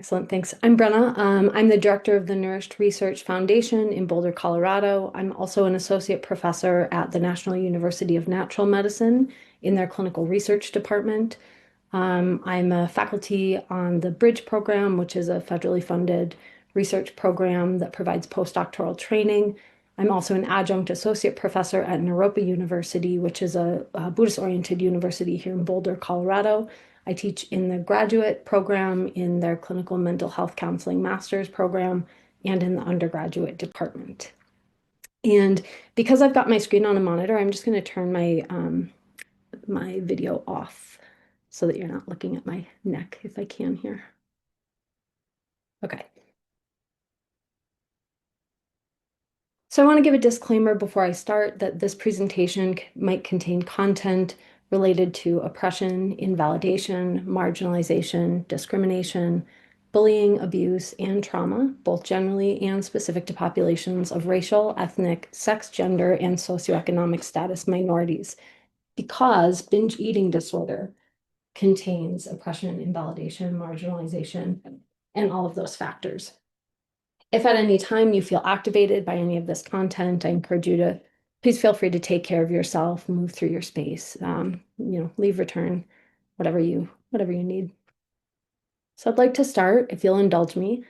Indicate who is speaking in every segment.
Speaker 1: Excellent, thanks. I'm Brenna. I'm the director of the Nourished Research Foundation in Boulder, Colorado. I'm also an associate professor at the National University of Natural Medicine in their clinical research department. I'm a faculty on the Bridge program, which is a federally funded research program that provides postdoctoral training. I'm also an adjunct associate professor at Naropa University, which is a Buddhist-oriented university here in Boulder, Colorado. I teach in the graduate program, in their clinical mental health counseling master's program, and in the undergraduate department. And because I've got my screen on a monitor, I'm just going to turn my video off so that you're not looking at my neck if I can here. Okay. So I want to give a disclaimer before I start that this presentation might contain content related to oppression, invalidation, marginalization, discrimination, bullying, abuse, and trauma, both generally and specific to populations of racial, ethnic, sex, gender, and socioeconomic status minorities, because binge eating disorder contains oppression, invalidation, marginalization, and all of those factors. If at any time you feel activated by any of this content, I encourage you to please feel free to take care of yourself, move through your space, leave, return, whatever you need. So I'd like to start, if you'll indulge me,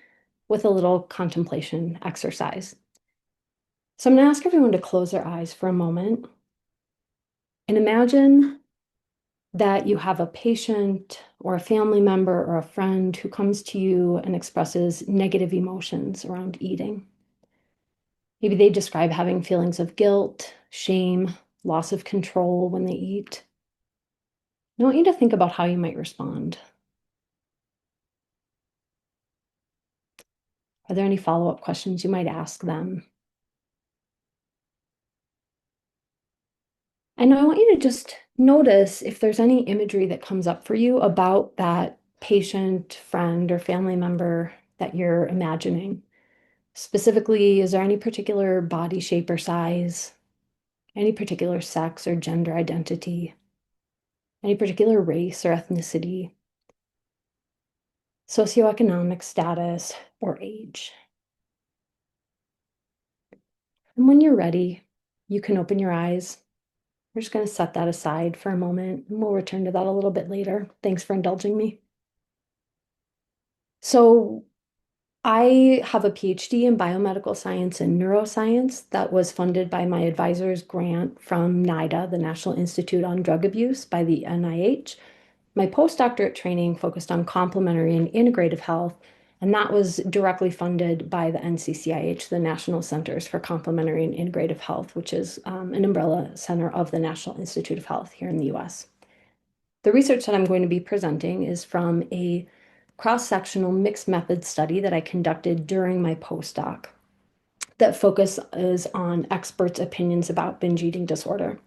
Speaker 1: with a little contemplation exercise. So I'm going to ask everyone to close their eyes for a moment and imagine that you have a patient or a family member or a friend who comes to you and expresses negative emotions around eating. Maybe they describe having feelings of guilt, shame, loss of control when they eat. I want you to think about how you might respond. Are there any follow-up questions you might ask them? And I want you to just notice if there's any imagery that comes up for you about that patient, friend, or family member that you're imagining. Specifically, is there any particular body shape or size, any particular sex or gender identity, any particular race or ethnicity, socioeconomic status, or age? And when you're ready, you can open your eyes. We're just going to set that aside for a moment, and we'll return to that a little bit later. Thanks for indulging me. So, I have a PhD in biomedical science and neuroscience that was funded by my advisor's grant from NIDA, the National Institute on Drug Abuse, by the NIH. My postdoctorate training focused on complementary and integrative health, and that was directly funded by the NCCIH, the National Centers for Complementary and Integrative Health, which is an umbrella center of the National Institute of Health here in the US. The research that I'm going to be presenting is from a cross-sectional mixed method study that I conducted during my postdoc that focuses on experts' opinions about binge eating disorder.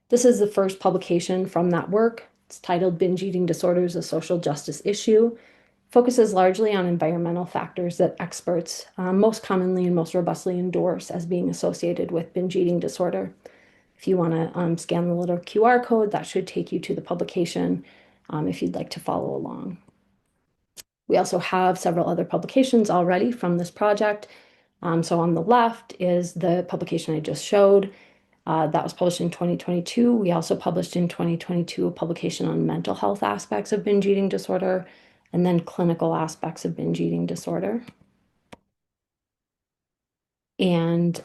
Speaker 1: This is the first publication from that work. It's titled Binge Eating Disorders, a Social Justice Issue. Focuses largely on environmental factors that experts most commonly and most robustly endorse as being associated with binge eating disorder. If you want to scan the little QR code, that should take you to the publication if you'd like to follow along. We also have several other publications already from this project. So on the left is the publication I just showed. That was published in 2022. We also published in 2022 a publication on mental health aspects of binge eating disorder and then clinical aspects of binge eating disorder. And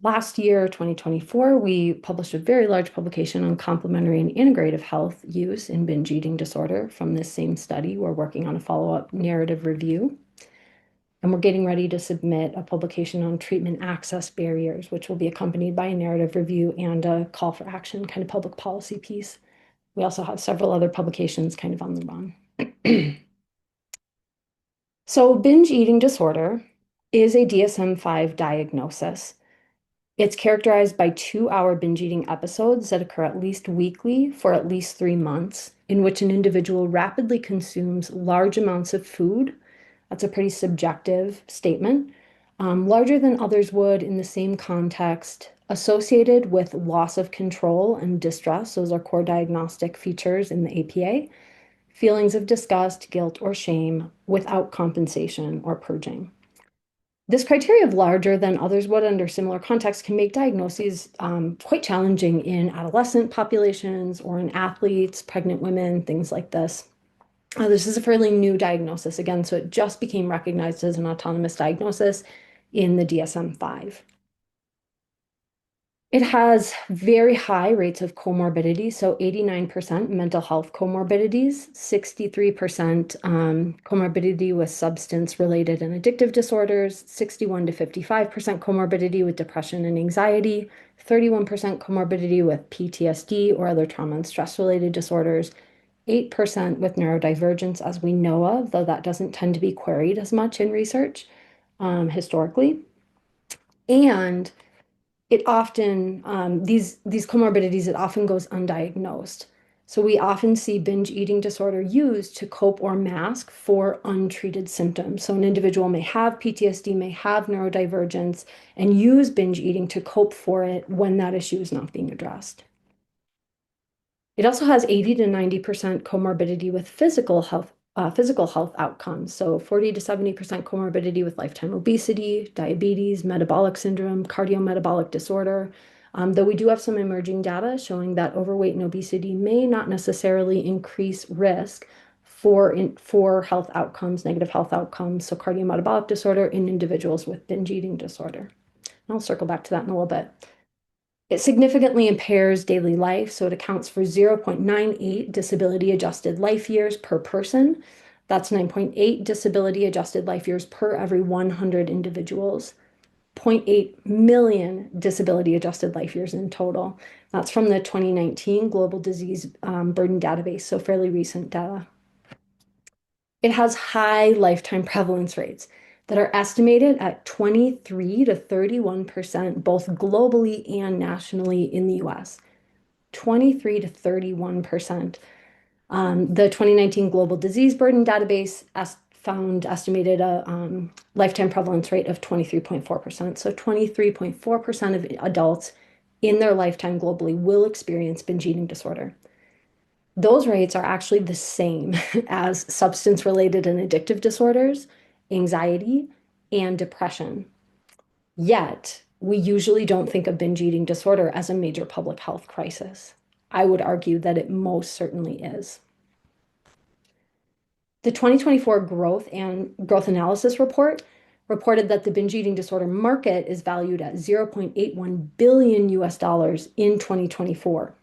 Speaker 1: last year, 2024, we published a very large publication on complementary and integrative health use in binge eating disorder from this same study. We're working on a follow-up narrative review. And we're getting ready to submit a publication on treatment access barriers, which will be accompanied by a narrative review and a call for action kind of public policy piece. We also have several other publications kind of on the run. So binge eating disorder is a DSM-5 diagnosis. It's characterized by 2-hour binge eating episodes that occur at least weekly for at least 3 months, in which an individual rapidly consumes large amounts of food. That's a pretty subjective statement, larger than others would in the same context, associated with loss of control and distress. Those are core diagnostic features in the APA. feelings of disgust, guilt, or shame without compensation or purging. This criteria of larger than others would under similar contexts can make diagnoses quite challenging in adolescent populations or in athletes, pregnant women, things like this. This is a fairly new diagnosis again, so it just became recognized as an autonomous diagnosis in the DSM-5. It has very high rates of comorbidity, so 89% mental health comorbidities, 63% comorbidity with substance-related and addictive disorders, 61 to 55% comorbidity with depression and anxiety, 31% comorbidity with PTSD or other trauma and stress-related disorders, 8% with neurodivergence, as we know of, though that doesn't tend to be queried as much in research historically. And it often, these comorbidities, it often goes undiagnosed. So we often see binge eating disorder used to cope or mask for untreated symptoms. So an individual may have PTSD, may have neurodivergence, and use binge eating to cope for it when that issue is not being addressed. It also has 80 to 90% comorbidity with physical health outcomes. So 40 to 70% comorbidity with lifetime obesity, diabetes, metabolic syndrome, cardiometabolic disorder. Though we do have some emerging data showing that overweight and obesity may not necessarily increase risk for health outcomes, negative health outcomes, so cardiometabolic disorder in individuals with binge eating disorder. I'll circle back to that in a little bit. It significantly impairs daily life, so it accounts for 0.98 disability adjusted life years per person. That's 9.8 disability adjusted life years per every 100 individuals. 0.8 million disability adjusted life years in total. That's from the 2019 Global Disease Burden Database, so fairly recent data. It has high lifetime prevalence rates that are estimated at 23 to 31%, both globally and nationally in the US. 23 to 31%. The 2019 Global Disease Burden Database found estimated a lifetime prevalence rate of 23.4%. So 23.4% of adults in their lifetime globally will experience binge eating disorder. Those rates are actually the same as substance-related and addictive disorders, anxiety, and depression. Yet, we usually don't think of binge eating disorder as a major public health crisis. I would argue that it most certainly is. The 2024 Growth Analysis Report reported that the binge eating disorder market is valued at 0.81 billion US dollars in 2024.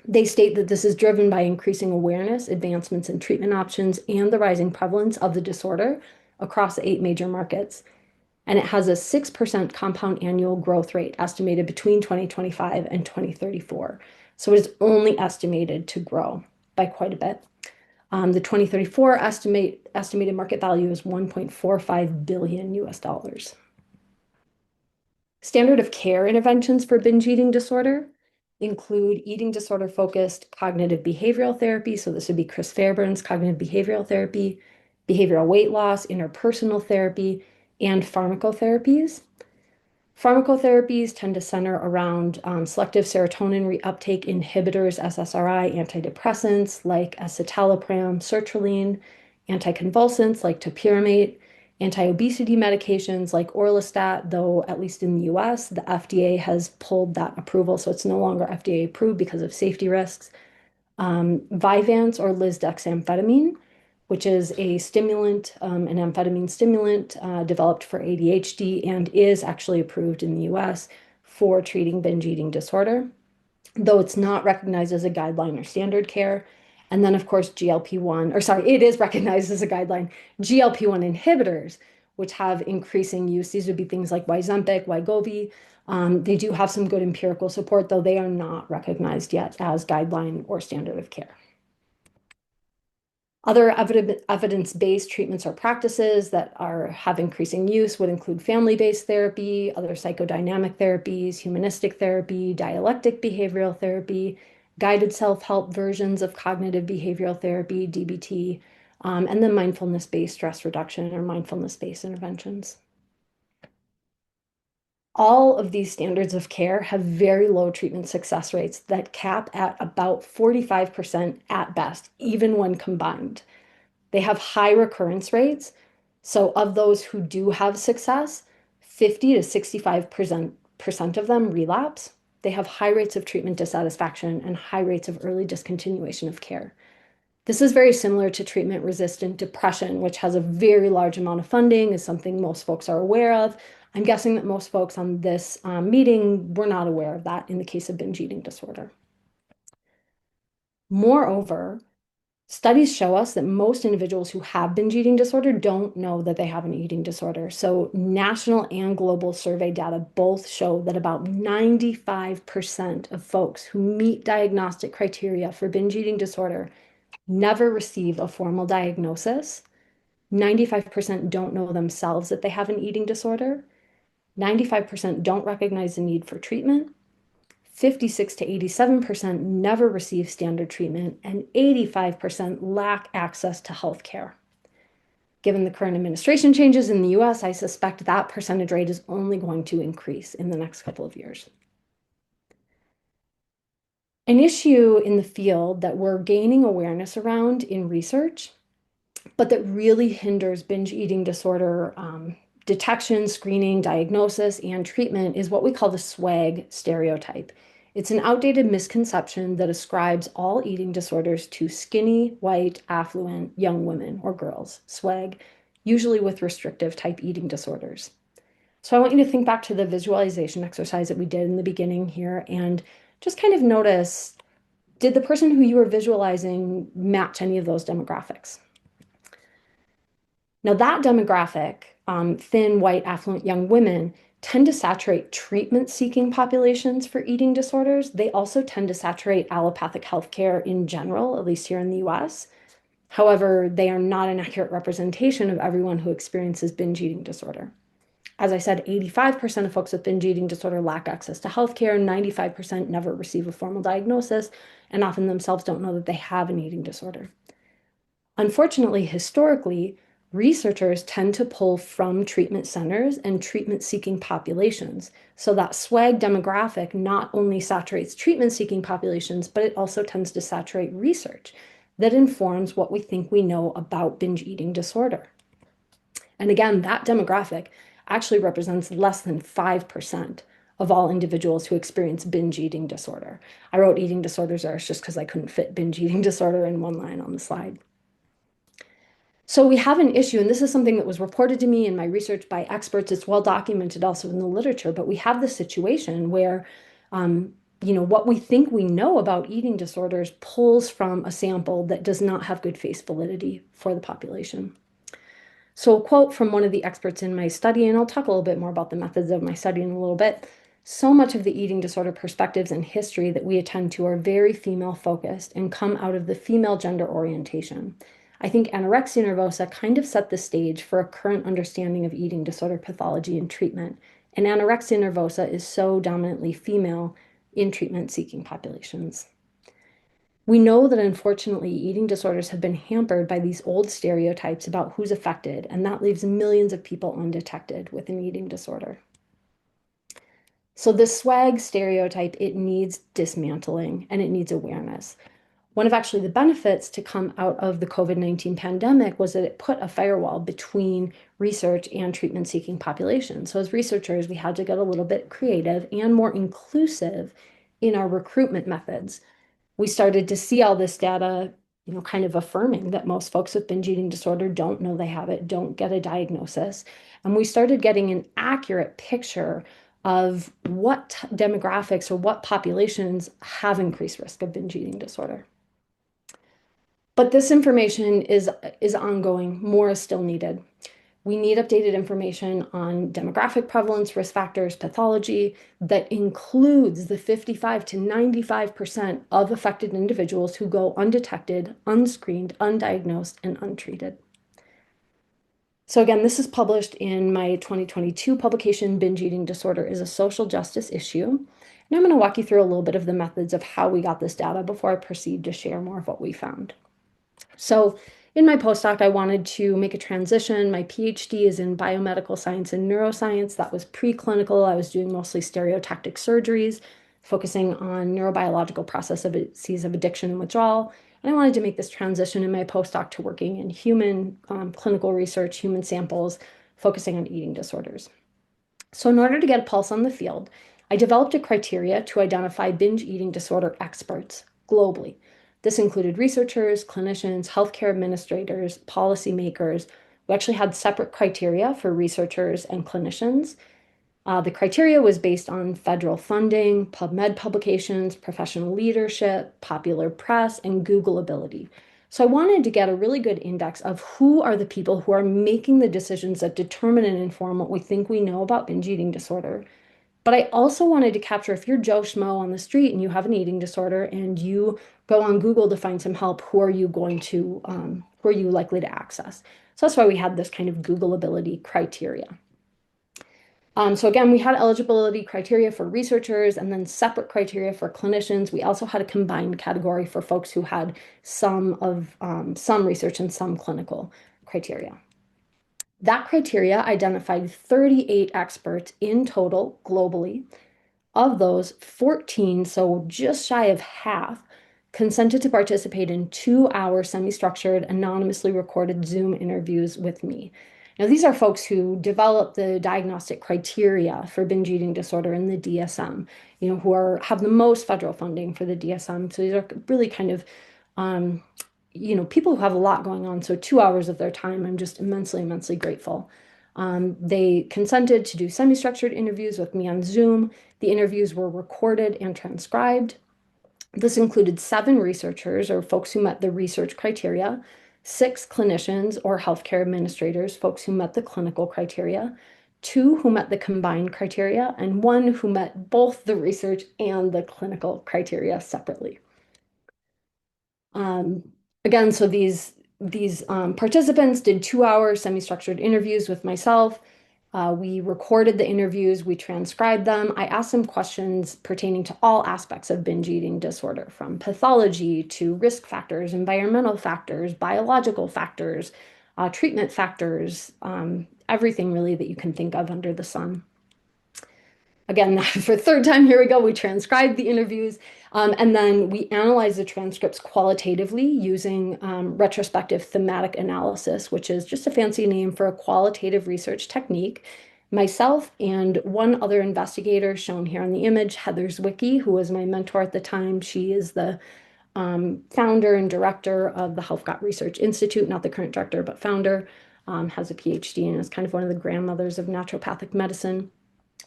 Speaker 1: They state that this is driven by increasing awareness, advancements in treatment options, and the rising prevalence of the disorder across 8 major markets. And it has a 6% compound annual growth rate estimated between 2025 and 2034. So it is only estimated to grow by quite a bit. The 2034 estimated market value is 1.45 billion US dollars. Standard of care interventions for binge eating disorder include eating disorder focused cognitive behavioral therapy. So this would be Chris Fairbairn's cognitive behavioral therapy, behavioral weight loss, interpersonal therapy, and pharmacotherapies. Pharmacotherapies tend to center around selective serotonin reuptake inhibitors, SSRI, antidepressants like escitalopram, sertraline, anticonvulsants like topiramate, anti-obesity medications like orlistat, though at least in the US, the FDA has pulled that approval, so it's no longer FDA approved because of safety risks. Vyvanse or lisdexamfetamine, which is a stimulant, an amphetamine stimulant developed for ADHD and is actually approved in the US for treating binge eating disorder, though it's not recognized as a guideline or standard care. And then, of course, it is recognized as a guideline, GLP-1 inhibitors, which have increasing use. These would be things like Ozempic, Wegovy. They do have some good empirical support, though they are not recognized yet as guideline or standard of care. Other evidence-based treatments or practices that have increasing use would include family-based therapy, other psychodynamic therapies, humanistic therapy, dialectic behavioral therapy, guided self-help versions of cognitive behavioral therapy, DBT, and then mindfulness-based stress reduction or mindfulness-based interventions. All of these standards of care have very low treatment success rates that cap at about 45% at best, even when combined. They have high recurrence rates. So of those who do have success, 50 to 65% of them relapse. They have high rates of treatment dissatisfaction and high rates of early discontinuation of care. This is very similar to treatment-resistant depression, which has a very large amount of funding, is something most folks are aware of. I'm guessing that most folks on this meeting were not aware of that in the case of binge eating disorder. Moreover, studies show us that most individuals who have binge eating disorder don't know that they have an eating disorder. So national and global survey data both show that about 95% of folks who meet diagnostic criteria for binge eating disorder never receive a formal diagnosis. 95% don't know themselves that they have an eating disorder. 95% don't recognize the need for treatment. 56 to 87% never receive standard treatment, and 85% lack access to health care. Given the current administration changes in the US, I suspect that percentage rate is only going to increase in the next couple of years. An issue in the field that we're gaining awareness around in research, but that really hinders binge eating disorder detection, screening, diagnosis, and treatment is what we call the SWAG stereotype. It's an outdated misconception that ascribes all eating disorders to skinny, white, affluent young women or girls, SWAG, usually with restrictive type eating disorders. So I want you to think back to the visualization exercise that we did in the beginning here and just kind of notice, did the person who you were visualizing match any of those demographics? Now, that demographic, thin, white, affluent young women, tend to saturate treatment-seeking populations for eating disorders. They also tend to saturate allopathic healthcare in general, at least here in the US. However, they are not an accurate representation of everyone who experiences binge eating disorder. As I said, 85% of folks with binge eating disorder lack access to healthcare, 95% never receive a formal diagnosis, and often themselves don't know that they have an eating disorder. Unfortunately, historically, researchers tend to pull from treatment centers and treatment-seeking populations. So that SWAG demographic not only saturates treatment-seeking populations, but it also tends to saturate research that informs what we think we know about binge eating disorder. And again, that demographic actually represents less than 5% of all individuals who experience binge eating disorder. I wrote eating disorders there just because I couldn't fit binge eating disorder in one line on the slide. So we have an issue, and this is something that was reported to me in my research by experts. It's well documented also in the literature, but we have this situation where, what we think we know about eating disorders pulls from a sample that does not have good face validity for the population. So a quote from one of the experts in my study, and I'll talk a little bit more about the methods of my study in a little bit. So much of the eating disorder perspectives and history that we attend to are very female focused and come out of the female gender orientation. I think anorexia nervosa kind of set the stage for a current understanding of eating disorder pathology and treatment. And anorexia nervosa is so dominantly female in treatment-seeking populations. We know that unfortunately eating disorders have been hampered by these old stereotypes about who's affected, and that leaves millions of people undetected with an eating disorder. So this SWAG stereotype, it needs dismantling and it needs awareness. One of actually the benefits to come out of the COVID-19 pandemic was that it put a firewall between research and treatment-seeking populations. So as researchers, we had to get a little bit creative and more inclusive in our recruitment methods. We started to see all this data, kind of affirming that most folks with binge eating disorder don't know they have it, don't get a diagnosis. And we started getting an accurate picture of what demographics or what populations have increased risk of binge eating disorder. But this information is ongoing. More is still needed. We need updated information on demographic prevalence, risk factors, pathology that includes the 55 to 95% of affected individuals who go undetected, unscreened, undiagnosed, and untreated. So again, this is published in my 2022 publication, Binge Eating Disorder is a Social Justice Issue. And I'm going to walk you through a little bit of the methods of how we got this data before I proceed to share more of what we found. So In my postdoc, I wanted to make a transition. My PhD is in biomedical science and neuroscience. That was preclinical. I was doing mostly stereotactic surgeries, focusing on neurobiological processes of addiction and withdrawal. And I wanted to make this transition in my postdoc to working in human clinical research, human samples, focusing on eating disorders. So, in order to get a pulse on the field, I developed a criteria to identify binge eating disorder experts globally. This included researchers, clinicians, healthcare administrators, policymakers. We actually had separate criteria for researchers and clinicians. The criteria was based on federal funding, PubMed publications, professional leadership, popular press, and Googleability. So I wanted to get a really good index of who are the people who are making the decisions that determine and inform what we think we know about binge eating disorder. But I also wanted to capture if you're Joe Schmo on the street and you have an eating disorder and you go on Google to find some help, who are you likely to access? So that's why we had this kind of Googleability criteria. So again, we had eligibility criteria for researchers and then separate criteria for clinicians. We also had a combined category for folks who had some research and some clinical criteria. That criteria identified 38 experts in total globally. Of those, 14, so just shy of half, consented to participate in 2-hour semi-structured, anonymously recorded Zoom interviews with me. Now, these are folks who develop the diagnostic criteria for binge eating disorder in the DSM, have the most federal funding for the DSM. So these are really kind of, people who have a lot going on. So 2 hours of their time, I'm just immensely, immensely grateful. They consented to do semi-structured interviews with me on Zoom. The interviews were recorded and transcribed. This included 7 researchers or folks who met the research criteria, 6 clinicians or healthcare administrators, folks who met the clinical criteria, 2 who met the combined criteria, and 1 who met both the research and the clinical criteria separately. Um, Again, so these participants did 2-hour semi-structured interviews with myself. We recorded the interviews, we transcribed them. I asked them questions pertaining to all aspects of binge eating disorder, from pathology to risk factors, environmental factors, biological factors, treatment factors, everything really that you can think of under the sun. Again, for the third time, here we go. We transcribed the interviews, and then we analyzed the transcripts qualitatively using retrospective thematic analysis, which is just a fancy name for a qualitative research technique. Myself and one other investigator shown here on the image, Heather Zwicky, who was my mentor at the time. She is the founder and director of the Health Got Research Institute, not the current director, but founder, has a PhD and is kind of one of the grandmothers of naturopathic medicine.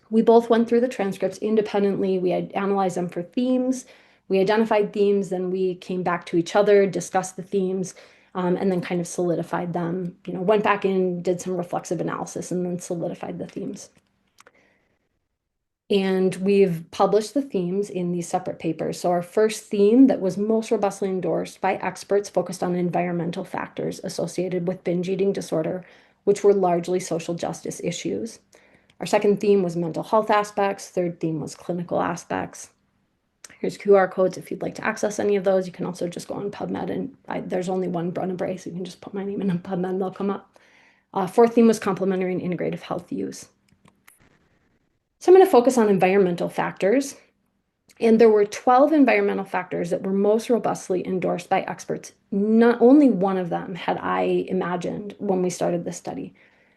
Speaker 1: We both went through the transcripts independently. We had analyzed them for themes. We identified themes, then we came back to each other, discussed the themes, and then kind of solidified them. Went back in, did some reflexive analysis, and then solidified the themes. And we've published the themes in these separate papers. So our first theme that was most robustly endorsed by experts focused on environmental factors associated with binge eating disorder, which were largely social justice issues. Our second theme was mental health aspects. Third theme was clinical aspects. Here's QR codes if you'd like to access any of those. You can also just go on PubMed, and there's only one Brenna Bray, so you can just put my name in on PubMed and they'll come up. Fourth theme was complementary and integrative health use. So I'm going to focus on environmental factors. And there were 12 environmental factors that were most robustly endorsed by experts. Not only one of them had I imagined when we started this study.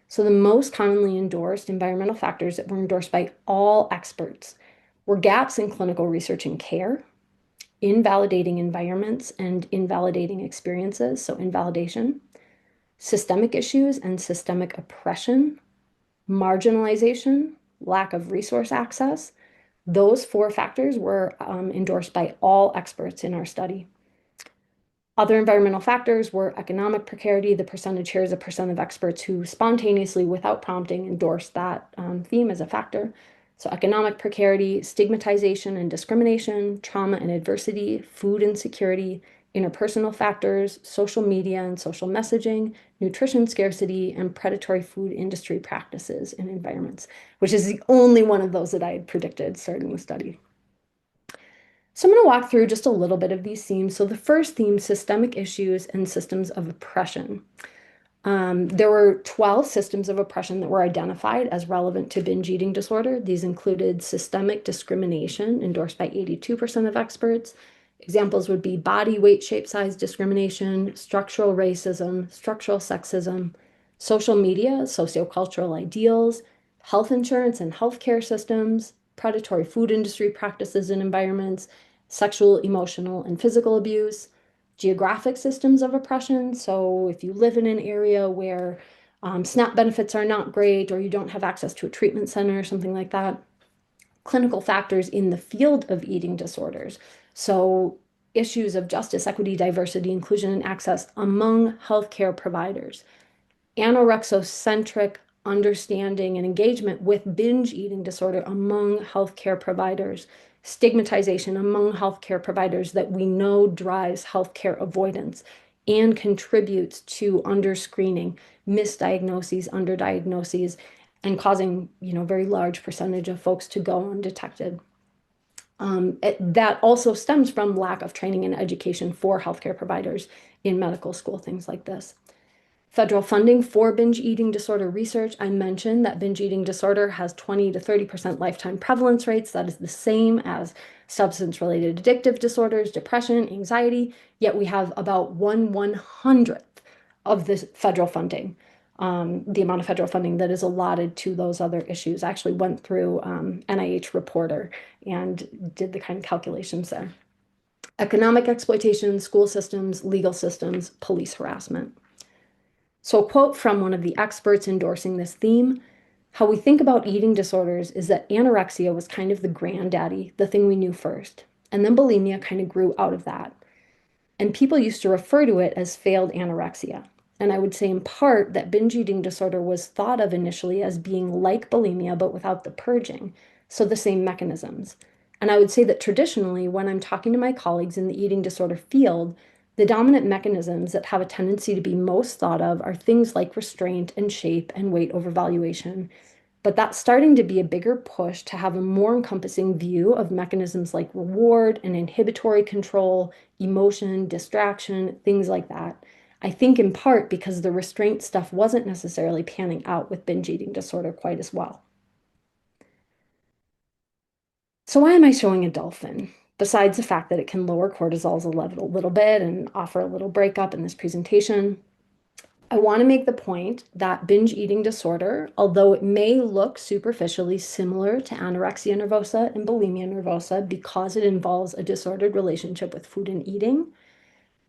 Speaker 1: So the most commonly endorsed environmental factors that were endorsed by all experts were gaps in clinical research and care, invalidating environments and invalidating experiences, so invalidation, systemic issues and systemic oppression, marginalization, lack of resource access. Those 4 factors were endorsed by all experts in our study. Other environmental factors were economic precarity. The percentage here is a percent of experts who spontaneously, without prompting, endorsed that theme as a factor. So economic precarity, stigmatization and discrimination, trauma and adversity, food insecurity, interpersonal factors, social media and social messaging, nutrition scarcity, and predatory food industry practices and environments, which is the only one of those that I had predicted starting the study. So I'm going to walk through just a little bit of these themes. So the first theme, systemic issues and systems of oppression. There were 12 systems of oppression that were identified as relevant to binge eating disorder. These included systemic discrimination, endorsed by 82% of experts. Examples would be body weight, shape, size discrimination, structural racism, structural sexism, social media, sociocultural ideals, health insurance and healthcare systems, predatory food industry practices and environments, sexual, emotional, and physical abuse, geographic systems of oppression. So if you live in an area where SNAP benefits are not great, or you don't have access to a treatment center or something like that, clinical factors in the field of eating disorders. So issues of justice, equity, diversity, inclusion, and access among healthcare providers, anorexicentric understanding and engagement with binge eating disorder among healthcare providers, stigmatization among healthcare providers that we know drives healthcare avoidance and contributes to underscreening, misdiagnoses, underdiagnoses, and causing, very large percentage of folks to go undetected. That also stems from lack of training and education for healthcare providers in medical school, things like this. Federal funding for binge eating disorder research. I mentioned that binge eating disorder has 20 to 30% lifetime prevalence rates. That is the same as substance-related addictive disorders, depression, anxiety, yet we have about 1/100th of the federal funding, the amount of federal funding that is allotted to those other issues. I actually went through NIH Reporter and did the kind of calculations there. Economic exploitation, school systems, legal systems, police harassment. So, a quote from one of the experts endorsing this theme: how we think about eating disorders is that anorexia was kind of the granddaddy, the thing we knew first. And then bulimia kind of grew out of that. And people used to refer to it as failed anorexia. And I would say, in part, that binge eating disorder was thought of initially as being like bulimia, but without the purging. So, the same mechanisms. And I would say that traditionally, when I'm talking to my colleagues in the eating disorder field, the dominant mechanisms that have a tendency to be most thought of are things like restraint and shape and weight overvaluation. But that's starting to be a bigger push to have a more encompassing view of mechanisms like reward and inhibitory control, emotion, distraction, things like that. I think in part because the restraint stuff wasn't necessarily panning out with binge eating disorder quite as well. So why am I showing a dolphin? Besides the fact that it can lower cortisols a little bit and offer a little breakup in this presentation, I want to make the point that binge eating disorder, although it may look superficially similar to anorexia nervosa and bulimia nervosa because it involves a disordered relationship with food and eating,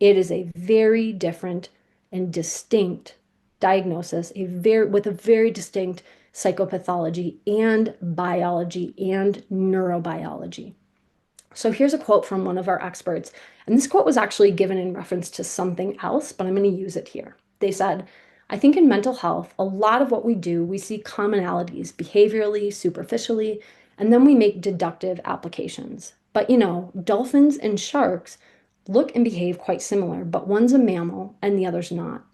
Speaker 1: it is a very different and distinct diagnosis, with a very distinct psychopathology and biology and neurobiology. So here's a quote from one of our experts. And this quote was actually given in reference to something else, but I'm going to use it here. They said, I think in mental health, a lot of what we do, we see commonalities behaviorally, superficially, and then we make deductive applications. But dolphins and sharks look and behave quite similar, but one's a mammal and the other's not.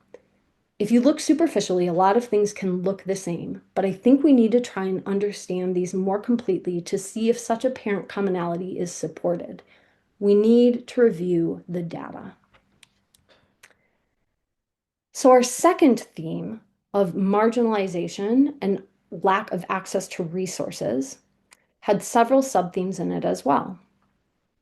Speaker 1: If you look superficially, a lot of things can look the same, but I think we need to try and understand these more completely to see if such apparent commonality is supported. We need to review the data. So our second theme of marginalization and lack of access to resources had several sub-themes in it as well.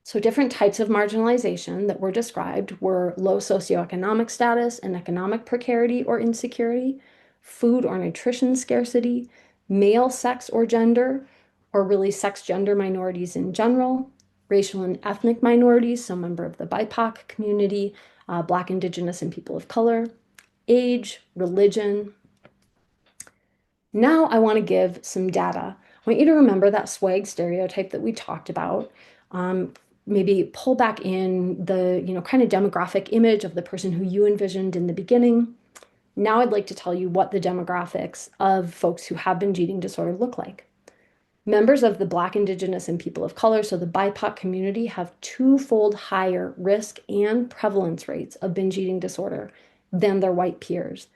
Speaker 1: So different types of marginalization that were described were low socioeconomic status and economic precarity or insecurity, food or nutrition scarcity, male sex or gender, or really sex gender minorities in general, racial and ethnic minorities, so member of the BIPOC community, Black, Indigenous, and people of color, age, religion. Now I want to give some data. I want you to remember that swag stereotype that we talked about. Maybe pull back in the, kind of demographic image of the person who you envisioned in the beginning. Now I'd like to tell you what the demographics of folks who have binge eating disorder look like. Members of the Black, Indigenous, and people of color, so the BIPOC community, have twofold higher risk and prevalence rates of binge eating disorder than their white peers.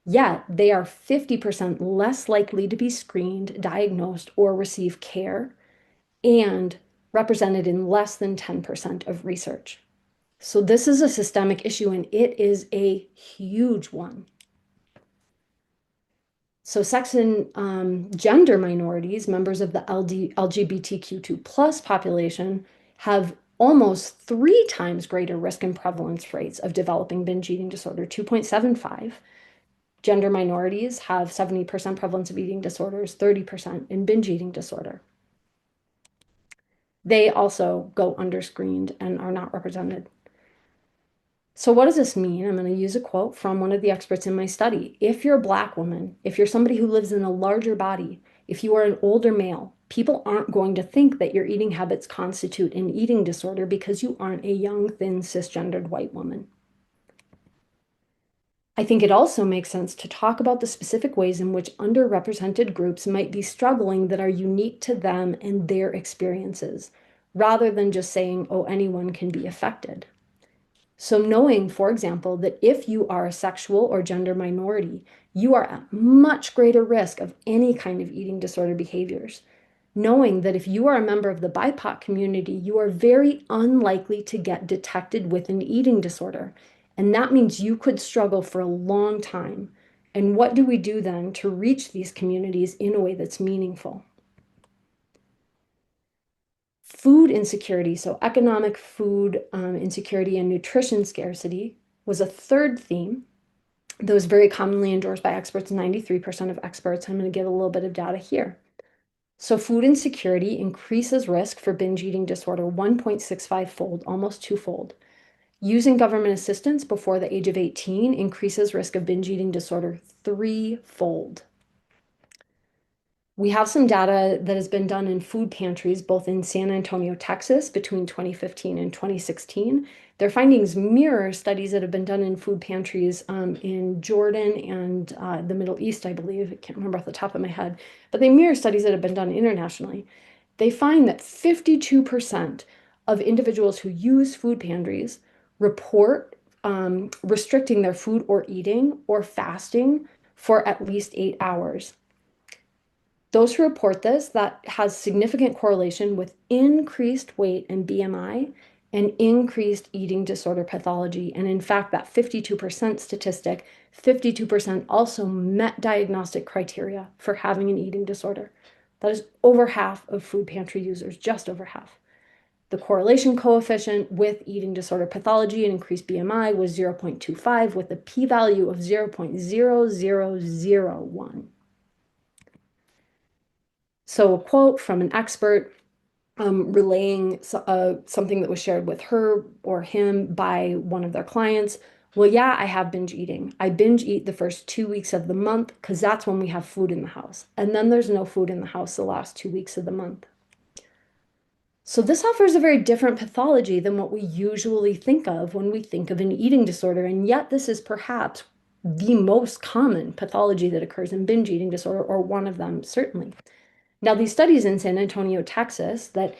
Speaker 1: Yet they are 50% less likely to be screened, diagnosed, or receive care, and represented in less than 10% of research. So this is a systemic issue and it is a huge one. So sex and gender minorities, members of the LGBTQ2 plus population, have almost 3 times greater risk and prevalence rates of developing binge eating disorder, 2.75. Gender minorities have 70% prevalence of eating disorders, 30% in binge eating disorder. They also go underscreened and are not represented. So what does this mean? I'm going to use a quote from one of the experts in my study. If you're a Black woman, if you're somebody who lives in a larger body, if you are an older male, people aren't going to think that your eating habits constitute an eating disorder because you aren't a young, thin, cisgendered white woman. I think it also makes sense to talk about the specific ways in which underrepresented groups might be struggling that are unique to them and their experiences, rather than just saying, oh, anyone can be affected. So knowing, for example, that if you are a sexual or gender minority, you are at much greater risk of any kind of eating disorder behaviors. Knowing that if you are a member of the BIPOC community, you are very unlikely to get detected with an eating disorder. And that means you could struggle for a long time. And what do we do then to reach these communities in a way that's meaningful? Food insecurity, so economic food insecurity and nutrition scarcity, was a third theme that was very commonly endorsed by experts, 93% of experts. I'm going to give a little bit of data here. So food insecurity increases risk for binge eating disorder 1.65-fold, almost twofold. Using government assistance before the age of 18 increases risk of binge eating disorder threefold. We have some data that has been done in food pantries, both in San Antonio, Texas, between 2015 and 2016. Their findings mirror studies that have been done in food pantries in Jordan and the Middle East, I believe. I can't remember off the top of my head, but they mirror studies that have been done internationally. They find that 52% of individuals who use food pantries report restricting their food or eating or fasting for at least 8 hours. Those who report this, that has significant correlation with increased weight and BMI and increased eating disorder pathology. And in fact, that 52% statistic, 52% also met diagnostic criteria for having an eating disorder. That is over half of food pantry users, just over half. The correlation coefficient with eating disorder pathology and increased BMI was 0.25 with a p-value of 0.0001. So a quote from an expert relaying something that was shared with her or him by one of their clients. Well, yeah, I have binge eating. I binge eat the first 2 weeks of the month because that's when we have food in the house. And then there's no food in the house the last 2 weeks of the month. So this offers a very different pathology than what we usually think of when we think of an eating disorder. And yet this is perhaps the most common pathology that occurs in binge eating disorder, or one of them, certainly. Now, these studies in San Antonio, Texas, that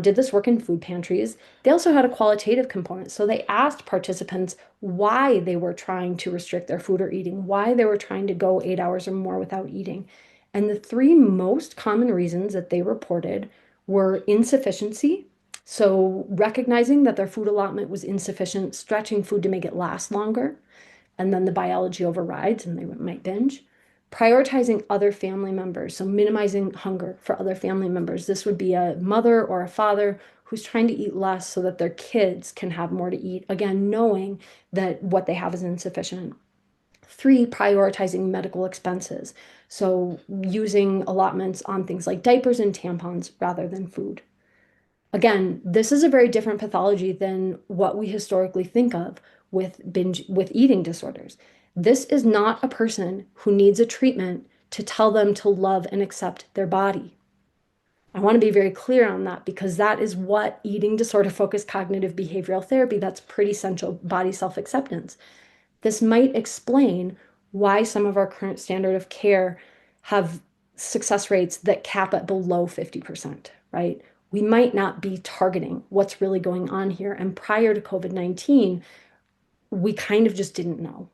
Speaker 1: did this work in food pantries, they also had a qualitative component. So they asked participants why they were trying to restrict their food or eating, why they were trying to go 8 hours or more without eating. And the 3 most common reasons that they reported were insufficiency. So recognizing that their food allotment was insufficient, stretching food to make it last longer, and then the biology overrides and they might binge. Prioritizing other family members, so minimizing hunger for other family members. This would be a mother or a father who's trying to eat less so that their kids can have more to eat. Again, knowing that what they have is insufficient. 3, prioritizing medical expenses. So using allotments on things like diapers and tampons rather than food. Again, this is a very different pathology than what we historically think of with eating disorders. This is not a person who needs a treatment to tell them to love and accept their body. I want to be very clear on that because that is what eating disorder focused cognitive behavioral therapy, that's pretty essential body self-acceptance. This might explain why some of our current standard of care have success rates that cap at below 50%, right? We might not be targeting what's really going on here. And prior to COVID-19, we kind of just didn't know.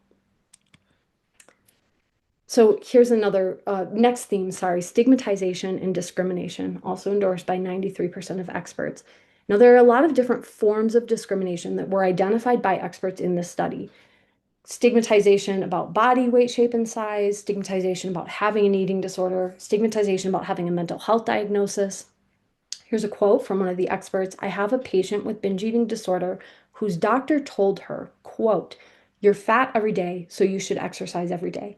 Speaker 1: So here's another next theme, sorry, stigmatization and discrimination, also endorsed by 93% of experts. Now, there are a lot of different forms of discrimination that were identified by experts in this study. Stigmatization about body weight, shape, and size, stigmatization about having an eating disorder, stigmatization about having a mental health diagnosis. Here's a quote from one of the experts. I have a patient with binge eating disorder whose doctor told her, quote, "You're fat every day, so you should exercise every day."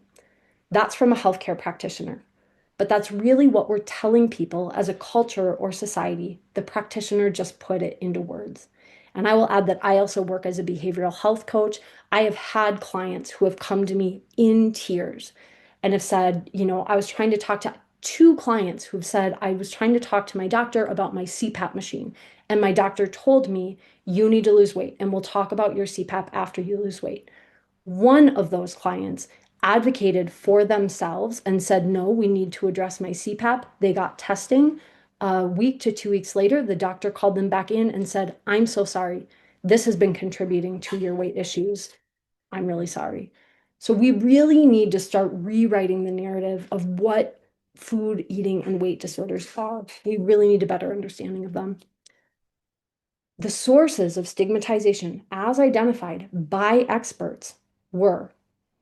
Speaker 1: That's from a healthcare practitioner. But that's really what we're telling people as a culture or society. The practitioner just put it into words. And I will add that I also work as a behavioral health coach. I have had clients who have come to me in tears and have said, I was trying to talk to two clients who've said, I was trying to talk to my doctor about my CPAP machine. And my doctor told me, you need to lose weight, and we'll talk about your CPAP after you lose weight. One of those clients advocated for themselves and said, no, we need to address my CPAP. They got testing. A week to 2 weeks later, the doctor called them back in and said, I'm so sorry. This has been contributing to your weight issues. I'm really sorry. So we really need to start rewriting the narrative of what food, eating, and weight disorders are. We really need a better understanding of them. The sources of stigmatization, as identified by experts, were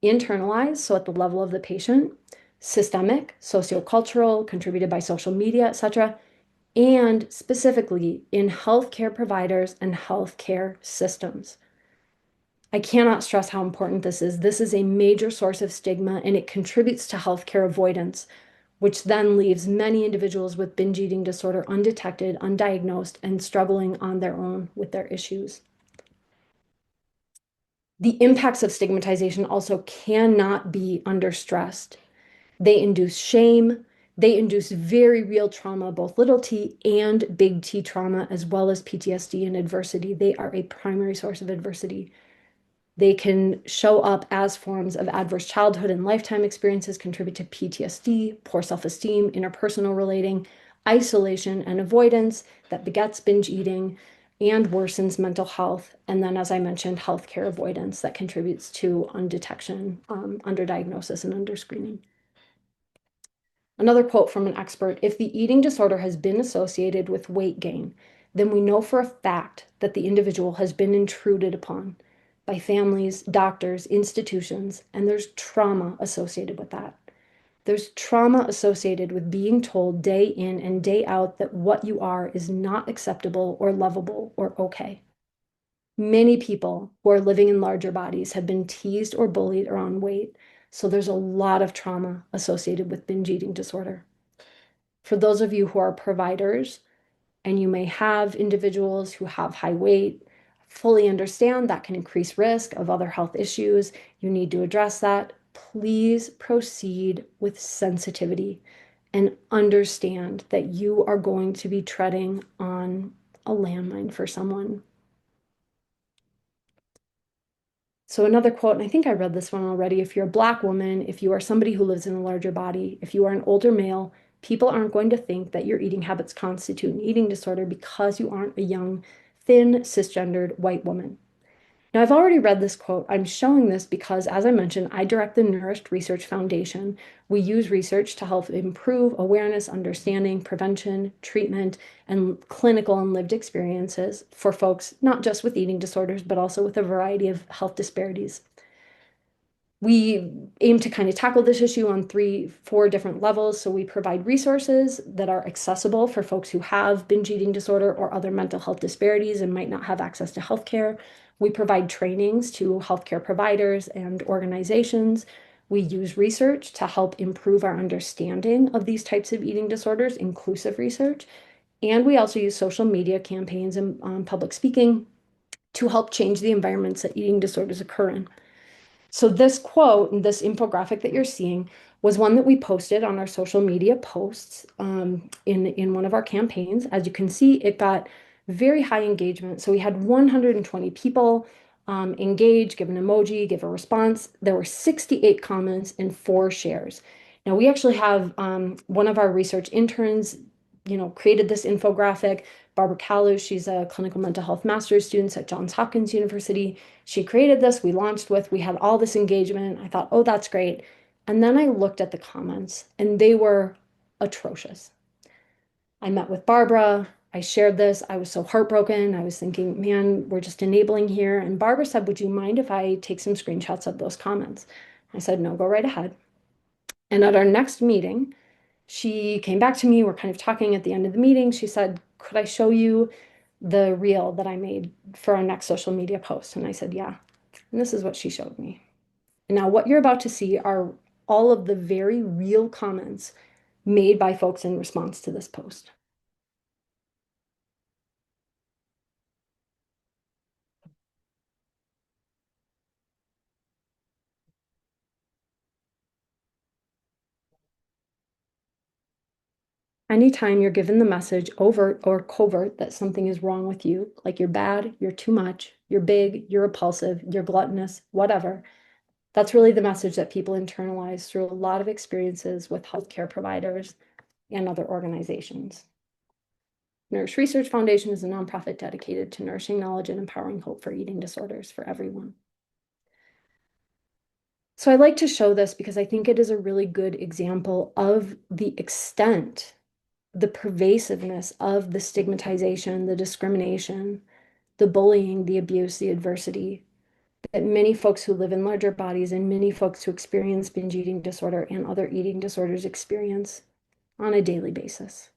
Speaker 1: internalized, so at the level of the patient, systemic, sociocultural, contributed by social media, etc., and specifically in healthcare providers and healthcare systems. I cannot stress how important this is. This is a major source of stigma, and it contributes to healthcare avoidance, which then leaves many individuals with binge eating disorder undetected, undiagnosed, and struggling on their own with their issues. The impacts of stigmatization also cannot be understressed. They induce shame. They induce very real trauma, both little t and big T trauma, as well as PTSD and adversity. They are a primary source of adversity. They can show up as forms of adverse childhood and lifetime experiences, contribute to PTSD, poor self-esteem, interpersonal relating, isolation and avoidance that begets binge eating and worsens mental health. And then, as I mentioned, healthcare avoidance that contributes to undetection, underdiagnosis, and underscreening. Another quote from an expert, if the eating disorder has been associated with weight gain, then we know for a fact that the individual has been intruded upon by families, doctors, institutions, and there's trauma associated with that. There's trauma associated with being told day in and day out that what you are is not acceptable or lovable or okay. Many people who are living in larger bodies have been teased or bullied around weight, so there's a lot of trauma associated with binge eating disorder. For those of you who are providers and you may have individuals who have high weight, fully understand that can increase risk of other health issues. You need to address that. Please proceed with sensitivity and understand that you are going to be treading on a landmine for someone. So another quote, and I think I read this one already. If you're a Black woman, if you are somebody who lives in a larger body, if you are an older male, people aren't going to think that your eating habits constitute an eating disorder because you aren't a young, thin, cisgendered white woman. Now, I've already read this quote. I'm showing this because, as I mentioned, I direct the Nourished Research Foundation. We use research to help improve awareness, understanding, prevention, treatment, and clinical and lived experiences for folks, not just with eating disorders, but also with a variety of health disparities. We aim to kind of tackle this issue on 4 different levels. So we provide resources that are accessible for folks who have binge eating disorder or other mental health disparities and might not have access to healthcare. We provide trainings to healthcare providers and organizations. We use research to help improve our understanding of these types of eating disorders, inclusive research. And we also use social media campaigns and public speaking to help change the environments that eating disorders occur in. So this quote and this infographic that you're seeing was one that we posted on our social media posts in one of our campaigns. As you can see, it got very high engagement. So we had 120 people engage, give an emoji, give a response. There were 68 comments and 4 shares. Now we actually have one of our research interns, created this infographic. Barbara Callu, she's a clinical mental health master's student at Johns Hopkins University. She created this, we launched with, we had all this engagement. I thought, oh, that's great. And then I looked at the comments and they were atrocious. I met with Barbara. I shared this. I was so heartbroken. I was thinking, man, we're just enabling here. And Barbara said, would you mind if I take some screenshots of those comments? I said, no, go right ahead. And at our next meeting, she came back to me. We're kind of talking at the end of the meeting. She said, could I show you the reel that I made for our next social media post? And I said, yeah. And this is what she showed me. And now, what you're about to see are all of the very real comments made by folks in response to this post. Anytime you're given the message, overt or covert, that something is wrong with you, like you're bad, you're too much, you're big, you're repulsive, you're gluttonous, whatever, that's really the message that people internalize through a lot of experiences with healthcare providers and other organizations. Nourish Research Foundation is a nonprofit dedicated to nourishing knowledge and empowering hope for eating disorders for everyone. So I like to show this because I think it is a really good example of the extent, the pervasiveness of the stigmatization, the discrimination, the bullying, the abuse, the adversity that many folks who live in larger bodies and many folks who experience binge eating disorder and other eating disorders experience on a daily basis.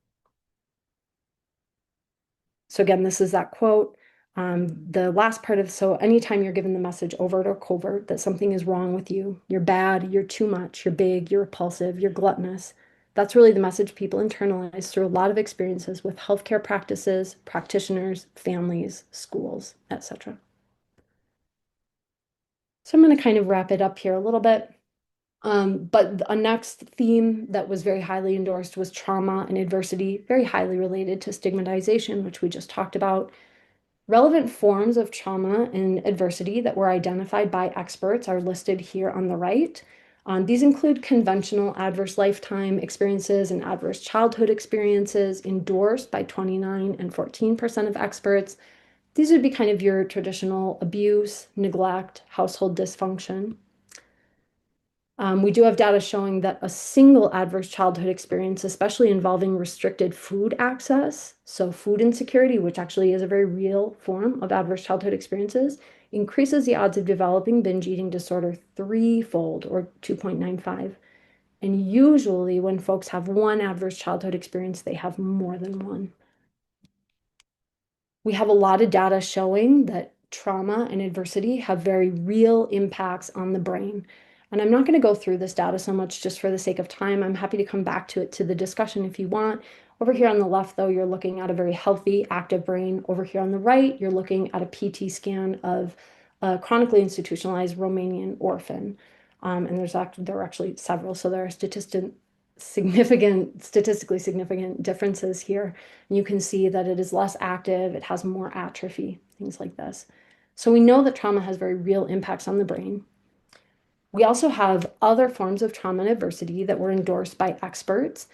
Speaker 1: So again, this is that quote. The last part of, so anytime you're given the message, overt or covert, that something is wrong with you, you're bad, you're too much, you're big, you're repulsive, you're gluttonous, that's really the message people internalize through a lot of experiences with healthcare practices, practitioners, families, schools, etc. So I'm going to kind of wrap it up here a little bit. But a next theme that was very highly endorsed was trauma and adversity, very highly related to stigmatization, which we just talked about. Relevant forms of trauma and adversity that were identified by experts are listed here on the right. These include conventional adverse lifetime experiences and adverse childhood experiences endorsed by 29 and 14% of experts. These would be kind of your traditional abuse, neglect, household dysfunction. We do have data showing that a single adverse childhood experience, especially involving restricted food access, so food insecurity, which actually is a very real form of adverse childhood experiences, increases the odds of developing binge eating disorder threefold or 2.95. And usually, when folks have one adverse childhood experience, they have more than one. We have a lot of data showing that trauma and adversity have very real impacts on the brain. And I'm not going to go through this data so much just for the sake of time. I'm happy to come back to it to the discussion if you want. Over here on the left, though, you're looking at a very healthy, active brain. Over here on the right, you're looking at a PT scan of a chronically institutionalized Romanian orphan. And there are actually several, so there are statistically significant differences here. And you can see that it is less active, it has more atrophy, things like this. So we know that trauma has very real impacts on the brain. We also have other forms of trauma and adversity that were endorsed by experts.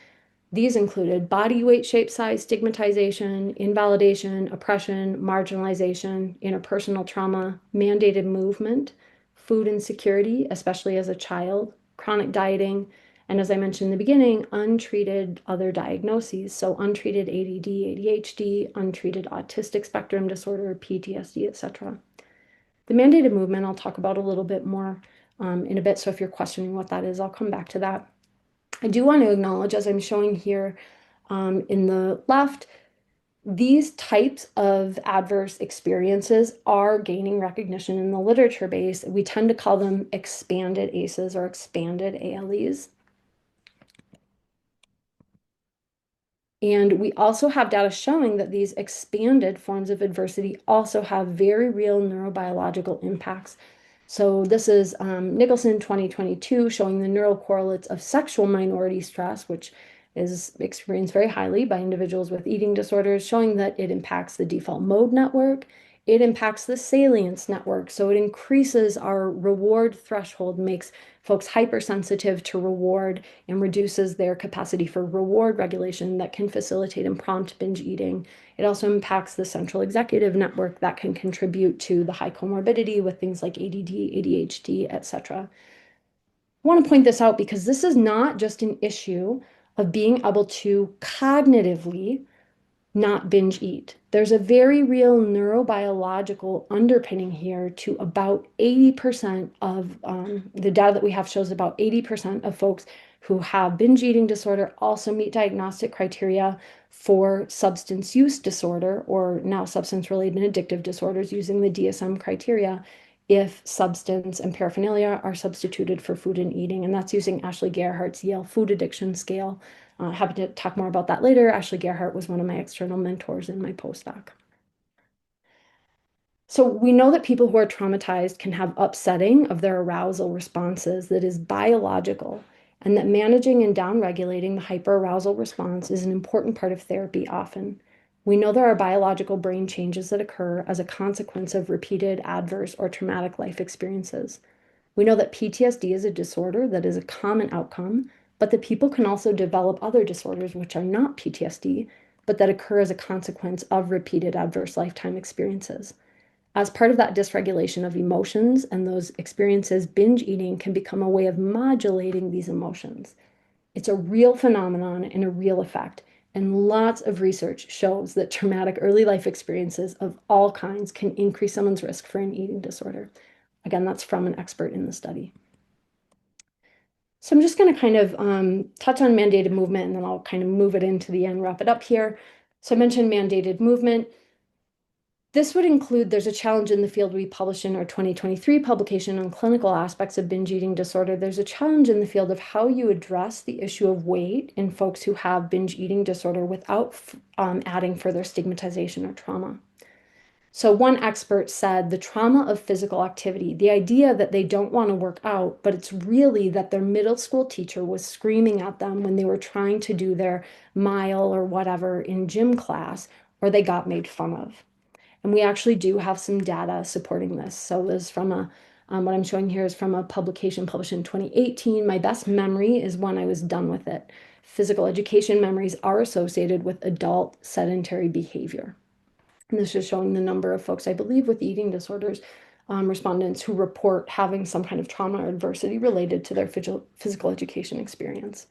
Speaker 1: These included body weight, shape, size, stigmatization, invalidation, oppression, marginalization, interpersonal trauma, mandated movement, food insecurity, especially as a child, chronic dieting, and as I mentioned in the beginning, untreated other diagnoses. So untreated ADD, ADHD, untreated autistic spectrum disorder, PTSD, etc. The mandated movement I'll talk about a little bit more in a bit. So if you're questioning what that is, I'll come back to that. I do want to acknowledge, as I'm showing here in the left, these types of adverse experiences are gaining recognition in the literature base. We tend to call them expanded ACEs or expanded ALEs. And we also have data showing that these expanded forms of adversity also have very real neurobiological impacts. So this is Nicholson 2022 showing the neural correlates of sexual minority stress, which is experienced very highly by individuals with eating disorders, showing that it impacts the default mode network. It impacts the salience network. So it increases our reward threshold, makes folks hypersensitive to reward and reduces their capacity for reward regulation that can facilitate and prompt binge eating. It also impacts the central executive network that can contribute to the high comorbidity with things like ADD, ADHD, etc. I want to point this out because this is not just an issue of being able to cognitively not binge eat. There's a very real neurobiological underpinning here to about 80% of the data that we have shows about 80% of folks who have binge eating disorder also meet diagnostic criteria for substance use disorder or now substance related and addictive disorders using the DSM criteria if substance and paraphernalia are substituted for food and eating. And that's using Ashley Gerhardt's Yale Food Addiction Scale. Happy to talk more about that later. Ashley Gerhardt was one of my external mentors in my postdoc. So we know that people who are traumatized can have upsetting of their arousal responses that is biological, and that managing and downregulating the hyperarousal response is an important part of therapy often. We know there are biological brain changes that occur as a consequence of repeated adverse or traumatic life experiences. We know that PTSD is a disorder that is a common outcome, but that people can also develop other disorders which are not PTSD, but that occur as a consequence of repeated adverse lifetime experiences. As part of that dysregulation of emotions and those experiences, binge eating can become a way of modulating these emotions. It's a real phenomenon and a real effect. And lots of research shows that traumatic early life experiences of all kinds can increase someone's risk for an eating disorder. Again, that's from an expert in the study. So I'm just going to kind of touch on mandated movement, and then I'll kind of move it into the end, wrap it up here. So I mentioned mandated movement. This would include, there's a challenge in the field we published in our 2023 publication on clinical aspects of binge eating disorder. There's a challenge in the field of how you address the issue of weight in folks who have binge eating disorder without adding further stigmatization or trauma. So one expert said the trauma of physical activity, the idea that they don't want to work out, but it's really that their middle school teacher was screaming at them when they were trying to do their mile or whatever in gym class, or they got made fun of. And we actually do have some data supporting this. So this is from what I'm showing here is from a publication published in 2018. My best memory is when I was done with it. Physical education memories are associated with adult sedentary behavior. And this is showing the number of folks, I believe, with eating disorders, respondents who report having some kind of trauma or adversity related to their physical education experience.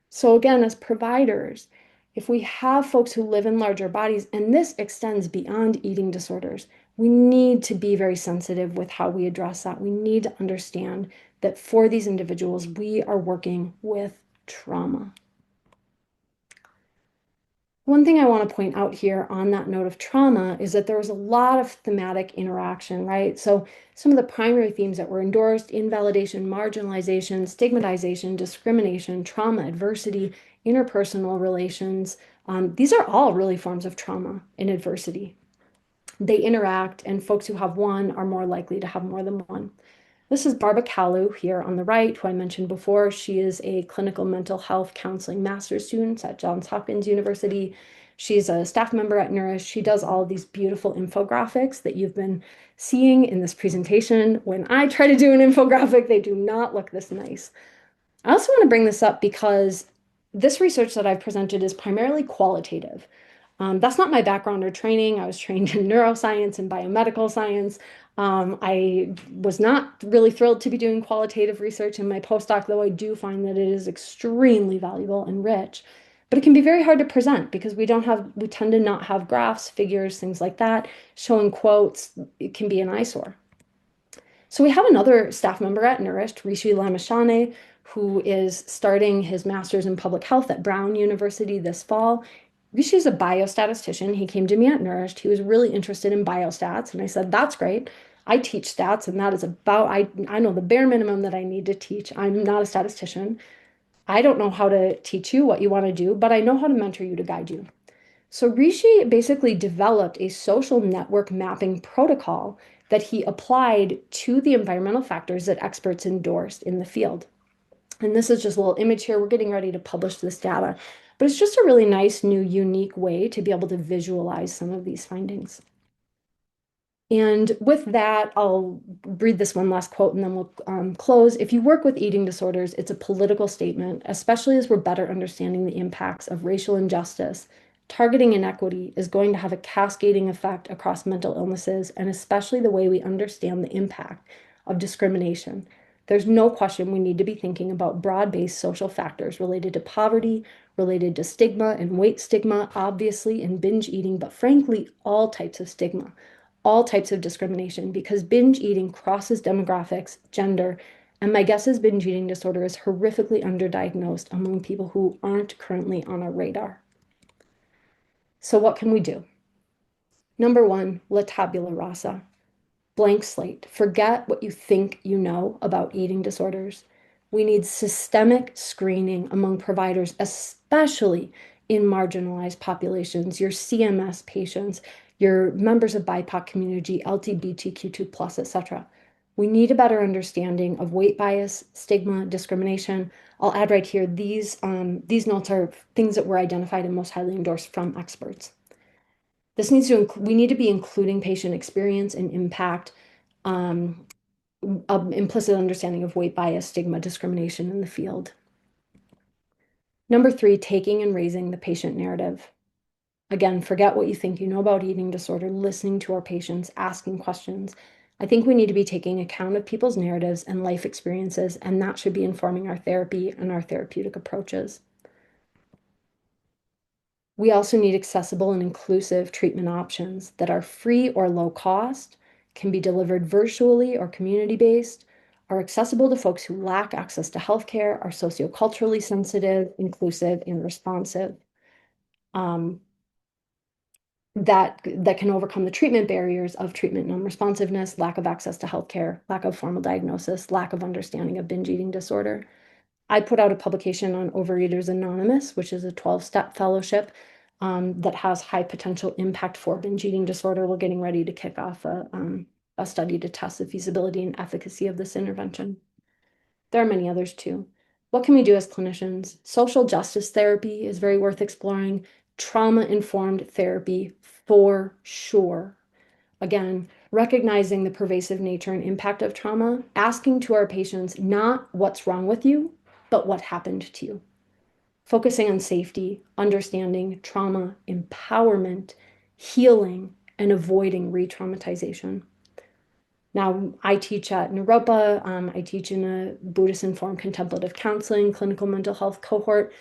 Speaker 1: So again, as providers, if we have folks who live in larger bodies, and this extends beyond eating disorders, we need to be very sensitive with how we address that. We need to understand that for these individuals, we are working with trauma. One thing I want to point out here on that note of trauma is that there was a lot of thematic interaction, right? So some of the primary themes that were endorsed: invalidation, marginalization, stigmatization, discrimination, trauma, adversity, interpersonal relations. These are all really forms of trauma and adversity. They interact, and folks who have one are more likely to have more than one. This is Barbara Kalu here on the right, who I mentioned before. She is a clinical mental health counseling master's student at Johns Hopkins University. She's a staff member at Nourish. She does all of these beautiful infographics that you've been seeing in this presentation. When I try to do an infographic, they do not look this nice. I also want to bring this up because this research that I've presented is primarily qualitative. That's not my background or training. I was trained in neuroscience and biomedical science. I was not really thrilled to be doing qualitative research in my postdoc, though I do find that it is extremely valuable and rich. But it can be very hard to present because we tend to not have graphs, figures, things like that. Showing quotes, it can be an eyesore. So we have another staff member at Nourished, Rishi Lamashane, who is starting his master's in public health at Brown University this fall. Rishi is a biostatistician. He came to me at Nourished. He was really interested in biostats, and I said, that's great. I teach stats, and that is about, I know the bare minimum that I need to teach. I'm not a statistician. I don't know how to teach you what you want to do, but I know how to mentor you to guide you. So Rishi basically developed a social network mapping protocol that he applied to the environmental factors that experts endorsed in the field. And this is just a little image here. We're getting ready to publish this data, but it's just a really nice, new, unique way to be able to visualize some of these findings. And with that, I'll read this one last quote and then we'll close. If you work with eating disorders, it's a political statement, especially as we're better understanding the impacts of racial injustice. Targeting inequity is going to have a cascading effect across mental illnesses, and especially the way we understand the impact of discrimination. There's no question we need to be thinking about broad-based social factors related to poverty, related to stigma and weight stigma, obviously, and binge eating, but frankly, all types of stigma, all types of discrimination, because binge eating crosses demographics, gender, and my guess is binge eating disorder is horrifically underdiagnosed among people who aren't currently on our radar. So what can we do? Number one, la tabula rasa. Blank slate. Forget what you think you know about eating disorders. We need systemic screening among providers, especially in marginalized populations, your CMS patients, your members of BIPOC community, LGBTQ2+, etc. We need a better understanding of weight bias, stigma, discrimination. I'll add right here, these notes are things that were identified and most highly endorsed from experts. We need to be including patient experience and impact, um, implicit understanding of weight bias, stigma, discrimination in the field. Number three, taking and raising the patient narrative. Again, forget what you think you know about eating disorder, listening to our patients, asking questions. I think we need to be taking account of people's narratives and life experiences, and that should be informing our therapy and our therapeutic approaches. We also need accessible and inclusive treatment options that are free or low cost, can be delivered virtually or community-based, are accessible to folks who lack access to healthcare, are socioculturally sensitive, inclusive, and responsive. That can overcome the treatment barriers of treatment non-responsiveness, lack of access to healthcare, lack of formal diagnosis, lack of understanding of binge eating disorder. I put out a publication on Overeaters Anonymous, which is a 12-step fellowship that has high potential impact for binge eating disorder. We're getting ready to kick off a study to test the feasibility and efficacy of this intervention. There are many others too. What can we do as clinicians? Social justice therapy is very worth exploring. Trauma-informed therapy for sure. Again, recognizing the pervasive nature and impact of trauma, asking to our patients not what's wrong with you, but what happened to you. Focusing on safety, understanding trauma, empowerment, healing, and avoiding re-traumatization. Now, I teach at Naropa. I teach in a Buddhist-informed contemplative counseling clinical mental health cohort.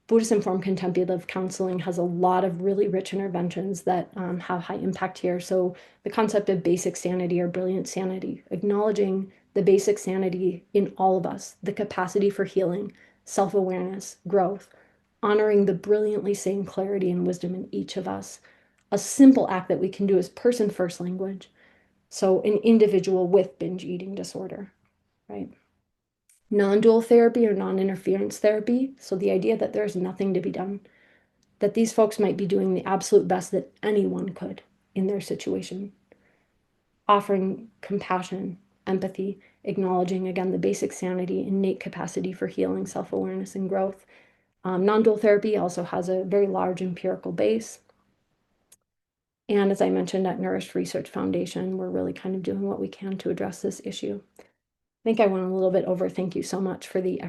Speaker 1: Buddhist-informed contemplative counseling has a lot of really rich interventions that have high impact here. So the concept of basic sanity or brilliant sanity, acknowledging the basic sanity in all of us, the capacity for healing, self-awareness, growth, honoring the brilliantly sane clarity and wisdom in each of us. A simple act that we can do is person-first language. So an individual with binge eating disorder, right? Non-dual therapy or non-interference therapy. So the idea that there's nothing to be done, that these folks might be doing the absolute best that anyone could in their situation. Offering compassion, empathy, acknowledging, again, the basic sanity, innate capacity for healing, self-awareness, and growth. Non-dual therapy also has a very large empirical base. And as I mentioned at Nourish Research Foundation, we're really kind of doing what we can to address this issue. I think I went a little bit over. Thank you so much for the